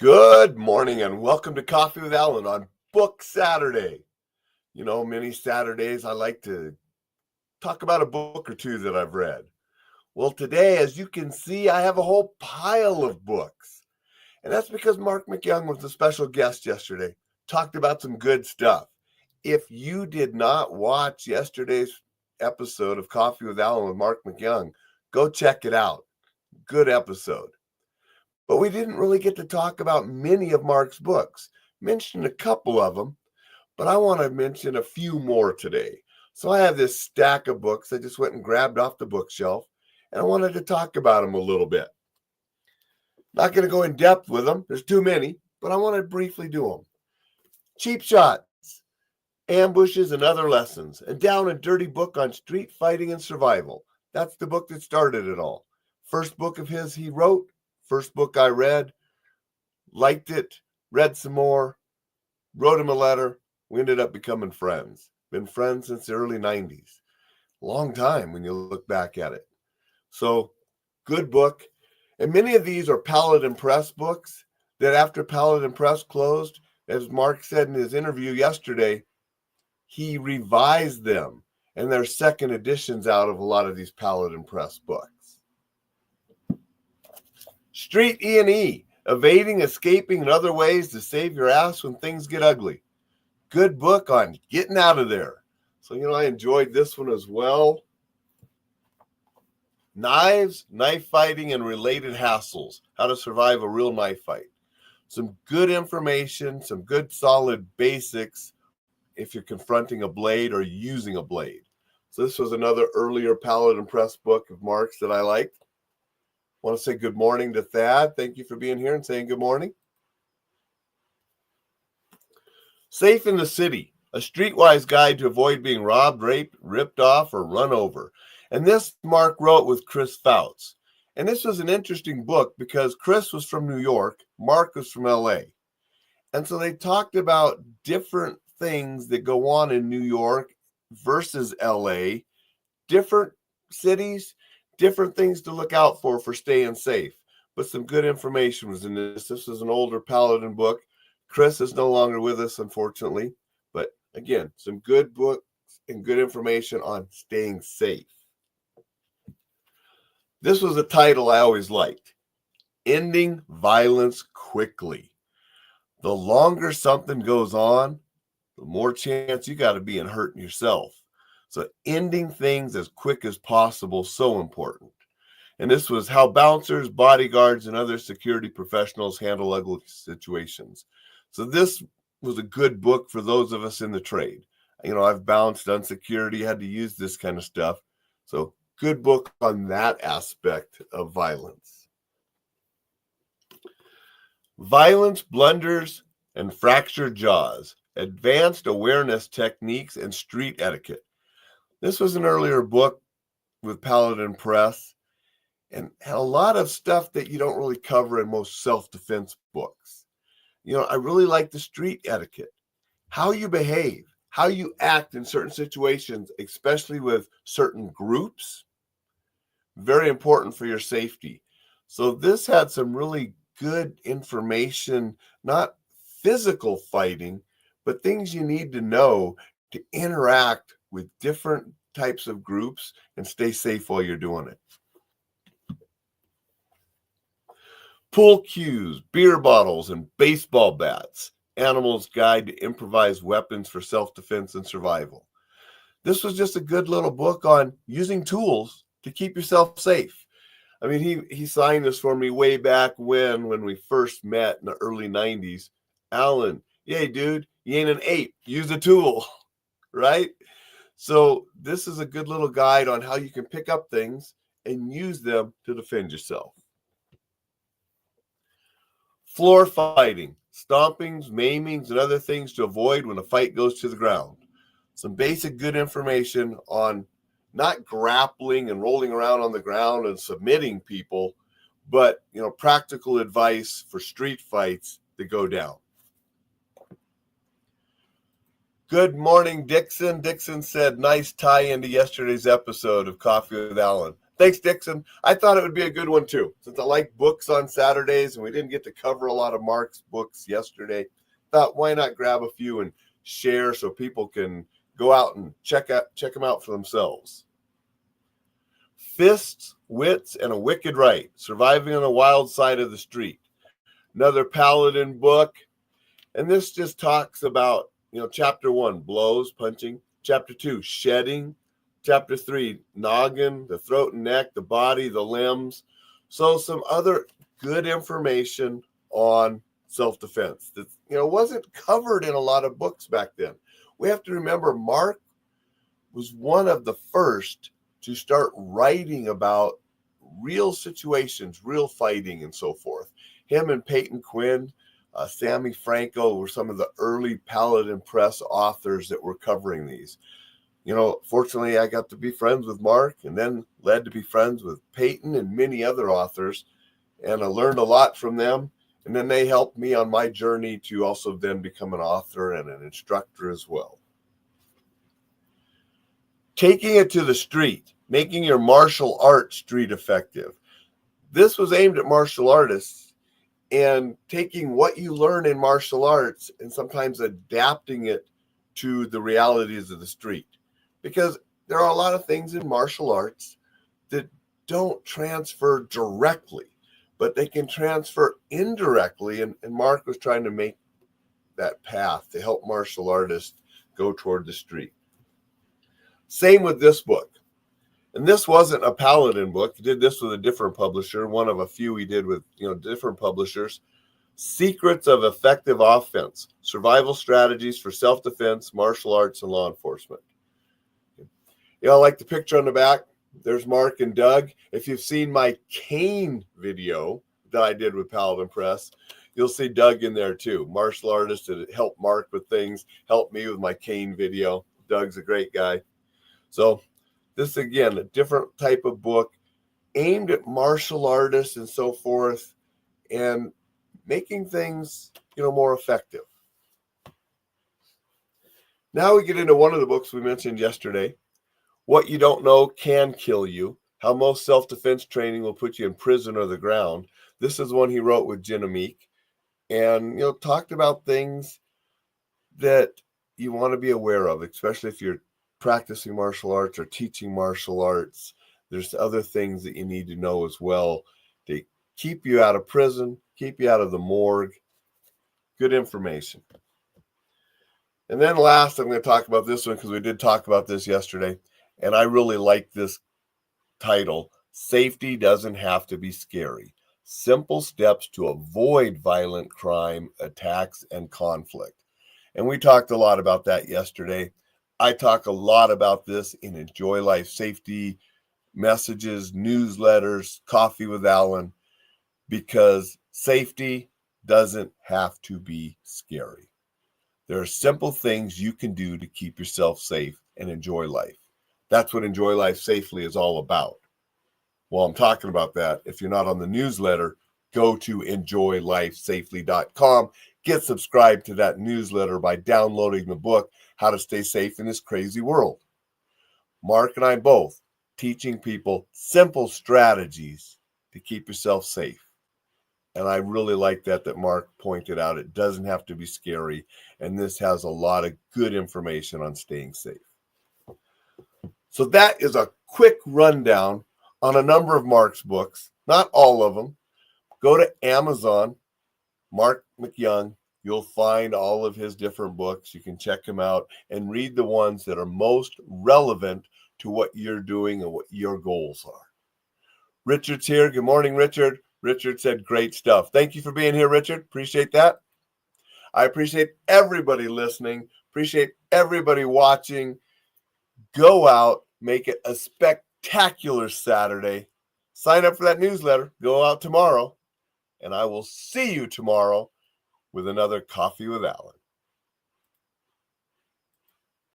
Good morning and welcome to Coffee with Alain on Book Saturday. Many Saturdays I like to talk about a book or two that I've read. Well, today, as you can see, I have a whole pile of books. And that's because Marc MacYoung was a special guest yesterday, talked about some good stuff. If you did not watch yesterday's episode of Coffee with Alain with Marc MacYoung, go check it out. Good episode. But we didn't really get to talk about many of Marc's books. Mentioned a couple of them, but I want to mention a few more today. So I have this stack of books I just went and grabbed off the bookshelf, and I wanted to talk about them a little bit. Not going to go in depth with them. There's too many, but I want to briefly do them. Cheap Shots, Ambushes and Other Lessons, a down and dirty book on street fighting and survival. That's the book that started it all. First book of his he wrote. First book I read, liked it, read some more, wrote him a letter. We ended up becoming friends. Been friends since the early 90s. Long time when you look back at it. So, good book. And many of these are Paladin Press books that after Paladin Press closed, as Marc said in his interview yesterday, he revised them. And there's second editions out of a lot of these Paladin Press books. Street E&E, Evading, Escaping, and Other Ways to Save Your Ass When Things Get Ugly. Good book on getting out of there. So, I enjoyed this one as well. Knives, Knife Fighting, and Related Hassles. How to Survive a Real Knife Fight. Some good information, some good solid basics if you're confronting a blade or using a blade. So this was another earlier Paladin Press book of Marc's that I liked. I want to say good morning to Thad. Thank you for being here and saying good morning. Safe in the City, a streetwise guide to avoid being robbed, raped, ripped off, or run over. And this Marc wrote with Chris Fouts. And this was an interesting book because Chris was from New York, Marc was from LA. And so they talked about different things that go on in New York versus LA, different cities, different things to look out for staying safe. But some good information was in this. This is an older Paladin book. Chris is no longer with us, unfortunately. But again, some good books and good information on staying safe. This was a title I always liked. Ending Violence Quickly. The longer something goes on, the more chance you got to be in hurting yourself. So ending things as quick as possible, so important. And this was how bouncers, bodyguards, and other security professionals handle ugly situations. So this was a good book for those of us in the trade. I've bounced on security, had to use this kind of stuff. So good book on that aspect of violence. Violence, Blunders, and Fractured Jaws, Advanced Awareness Techniques and Street Etiquette. This was an earlier book with Paladin Press and had a lot of stuff that you don't really cover in most self-defense books. I really like the street etiquette, how you behave, how you act in certain situations, especially with certain groups. Very important for your safety. So this had some really good information, not physical fighting, but things you need to know to interact with different types of groups and stay safe while you're doing it. Pool cues, beer bottles, and baseball bats. Animal's Guide to Improvised Weapons for Self-Defense and Survival. This was just a good little book on using tools to keep yourself safe. He signed this for me way back when we first met in the early 90s. Alain, yay, dude, you ain't an ape. Use a tool, right? So this is a good little guide on how you can pick up things and use them to defend yourself. Floor Fighting, Stompings, Maimings, and Other Things to Avoid When a Fight Goes to the Ground. Some basic good information on not grappling and rolling around on the ground and submitting people, but practical advice for street fights that go down. Good morning, Dixon. Dixon said, nice tie into yesterday's episode of Coffee with Alain. Thanks, Dixon. I thought it would be a good one too. Since I like books on Saturdays and we didn't get to cover a lot of Marc's books yesterday, thought why not grab a few and share so people can go out and check them out for themselves. Fists, Wits, and a Wicked Right, Surviving on the Wild Side of the Street. Another Paladin book. And this just talks about, chapter 1, blows, punching. Chapter 2, shedding. Chapter 3, noggin, the throat and neck, the body, the limbs. So some other good information on self-defense that, wasn't covered in a lot of books back then. We have to remember Marc was one of the first to start writing about real situations, real fighting and so forth. Him and Peyton Quinn, Sammy Franco were some of the early Paladin Press authors that were covering these. Fortunately, I got to be friends with Marc and then led to be friends with Peyton and many other authors. And I learned a lot from them. And then they helped me on my journey to also then become an author and an instructor as well. Taking it to the street, making your martial art street effective. This was aimed at martial artists and taking what you learn in martial arts and sometimes adapting it to the realities of the street. Because there are a lot of things in martial arts that don't transfer directly, but they can transfer indirectly. And Marc was trying to make that path to help martial artists go toward the street. Same with this book. And this wasn't a Paladin book. He did this with a different publisher, one of a few he did with different publishers. Secrets of Effective Offense, Survival Strategies for Self-Defense, Martial Arts, and Law Enforcement. Like the picture on the back, there's Marc and Doug. If you've seen my cane video that I did with Paladin Press, you'll see Doug in there too. Martial artist that helped Marc with things, helped me with my cane video. Doug's a great guy. So this, again, a different type of book aimed at martial artists and so forth and making things, more effective. Now we get into one of the books we mentioned yesterday, What You Don't Know Can Kill You, How Most Self-Defense Training Will Put You in Prison or the Ground. This is one he wrote with Genevieve and, talked about things that you want to be aware of, especially if you're practicing martial arts or teaching martial arts. There's other things that you need to know as well to keep you out of prison, keep you out of the morgue. Good information. And then last, I'm going to talk about this one because we did talk about this yesterday. And I really like this title, Safety Doesn't Have to Be Scary. Simple Steps to Avoid Violent Crime, Attacks, and Conflict. And we talked a lot about that yesterday. I talk a lot about this in Enjoy Life Safety messages, newsletters, Coffee with Alain, because safety doesn't have to be scary. There are simple things you can do to keep yourself safe and enjoy life. That's what Enjoy Life Safely is all about. Well, I'm talking about that. If you're not on the newsletter, go to enjoylifesafely.com. Get subscribed to that newsletter by downloading the book, How to Stay Safe in This Crazy World. Marc and I both teaching people simple strategies to keep yourself safe. And I really like that Marc pointed out. It doesn't have to be scary. And this has a lot of good information on staying safe. So that is a quick rundown on a number of Marc's books. Not all of them. Go to Amazon, Marc MacYoung. You'll find all of his different books. You can check them out and read the ones that are most relevant to what you're doing and what your goals are. Richard's here. Good morning, Richard. Richard said great stuff. Thank you for being here, Richard. Appreciate that. I appreciate everybody listening. Appreciate everybody watching. Go out, make it a spectacular Saturday. Sign up for that newsletter. Go out tomorrow. And I will see you tomorrow with another Coffee with Alain.